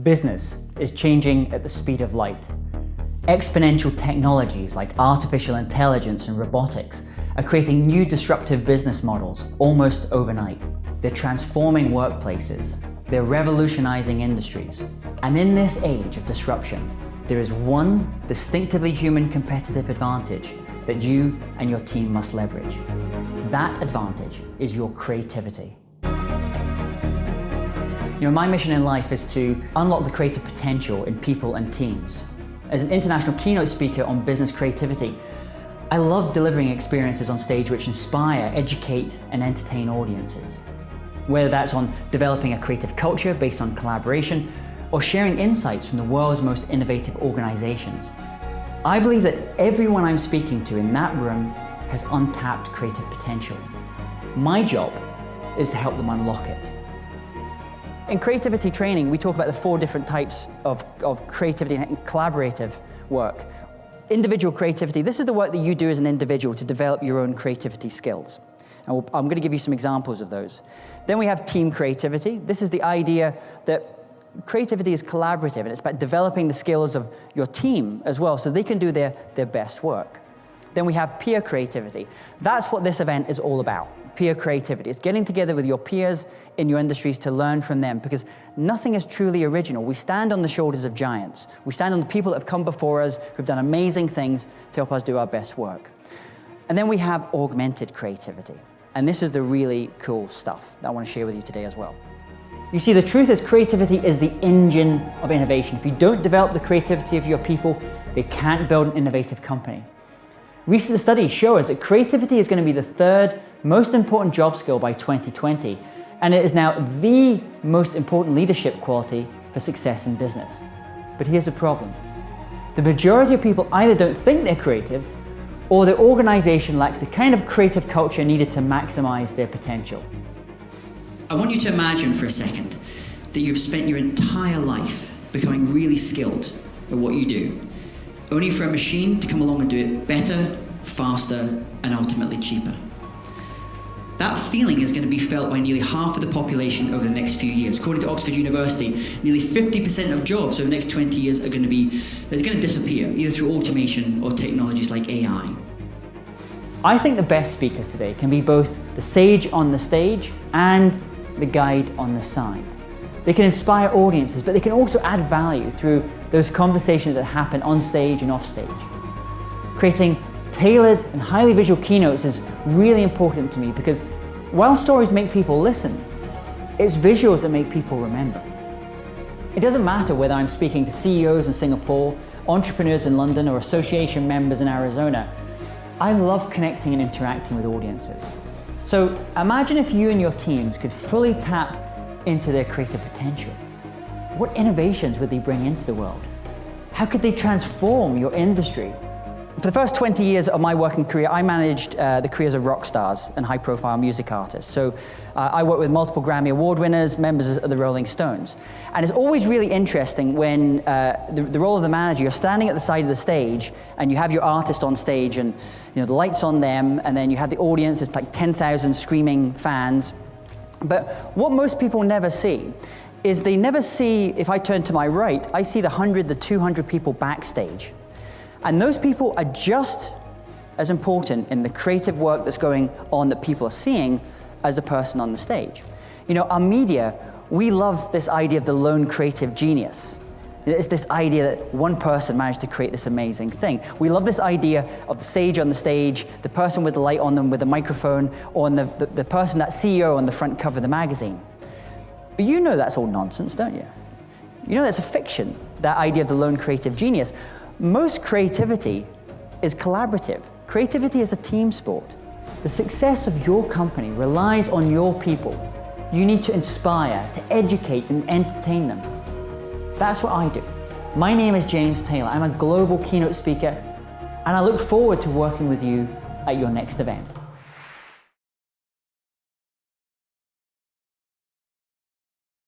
Business is changing at the speed of light. Exponential technologies like artificial intelligence and robotics are creating new disruptive business models almost overnight. They're transforming workplaces. They're revolutionizing industries. And in this age of disruption, there is one distinctively human competitive advantage that you and your team must leverage. That advantage is your creativity. My mission in life is to unlock the creative potential in people and teams. As an international keynote speaker on business creativity, I love delivering experiences on stage which inspire, educate, and entertain audiences. Whether that's on developing a creative culture based on collaboration, or sharing insights from the world's most innovative organizations. I believe that everyone I'm speaking to in that room has untapped creative potential. My job is to help them unlock it. In creativity training, we talk about the 4 different types of creativity and collaborative work. Individual creativity, this is the work that you do as an individual to develop your own creativity skills. And I'm going to give you some examples of those. Then we have team creativity. This is the idea that creativity is collaborative, and it's about developing the skills of your team as well so they can do their best work. Then we have peer creativity. That's what this event is all about. Peer creativity. It's getting together with your peers in your industries to learn from them, because nothing is truly original. We stand on the shoulders of giants. We stand on the people that have come before us, who've done amazing things to help us do our best work. And then we have augmented creativity. And this is the really cool stuff that I want to share with you today as well. You see, the truth is creativity is the engine of innovation. If you don't develop the creativity of your people, they can't build an innovative company. Recent studies show us that creativity is going to be the 3rd most important job skill by 2020, and it is now the most important leadership quality for success in business. But here's the problem. The majority of people either don't think they're creative, or their organization lacks the kind of creative culture needed to maximize their potential. I want you to imagine for a second that you've spent your entire life becoming really skilled at what you do, only for a machine to come along and do it better, faster, and ultimately cheaper. That feeling is going to be felt by nearly half of the population over the next few years. According to Oxford University, nearly 50% of jobs over the next 20 years are going to disappear, either through automation or technologies like AI. I think the best speakers today can be both the sage on the stage and the guide on the side. They can inspire audiences, but they can also add value through those conversations that happen on stage and off stage. Creating tailored and highly visual keynotes is really important to me, because while stories make people listen, it's visuals that make people remember. It doesn't matter whether I'm speaking to CEOs in Singapore, entrepreneurs in London, or association members in Arizona. I love connecting and interacting with audiences. So imagine if you and your teams could fully tap into their creative potential. What innovations would they bring into the world? How could they transform your industry? For the first 20 years of my working career, I managed the careers of rock stars and high-profile music artists. So I worked with multiple Grammy Award winners, members of the Rolling Stones. And it's always really interesting when the role of the manager, you're standing at the side of the stage and you have your artist on stage, and the light's on them, and then you have the audience, it's like 10,000 screaming fans. But what most people never see is they never see, if I turn to my right, I see the 100, the 200 people backstage. And those people are just as important in the creative work that's going on that people are seeing as the person on the stage. Our media, we love this idea of the lone creative genius. It's this idea that one person managed to create this amazing thing. We love this idea of the sage on the stage, the person with the light on them with a microphone, or the person, that CEO on the front cover of the magazine. But that's all nonsense, don't you? That's a fiction, that idea of the lone creative genius. Most creativity is collaborative. Creativity is a team sport. The success of your company relies on your people. You need to inspire, to educate, and entertain them. That's what I do. My name is James Taylor. I'm a global keynote speaker, and I look forward to working with you at your next event.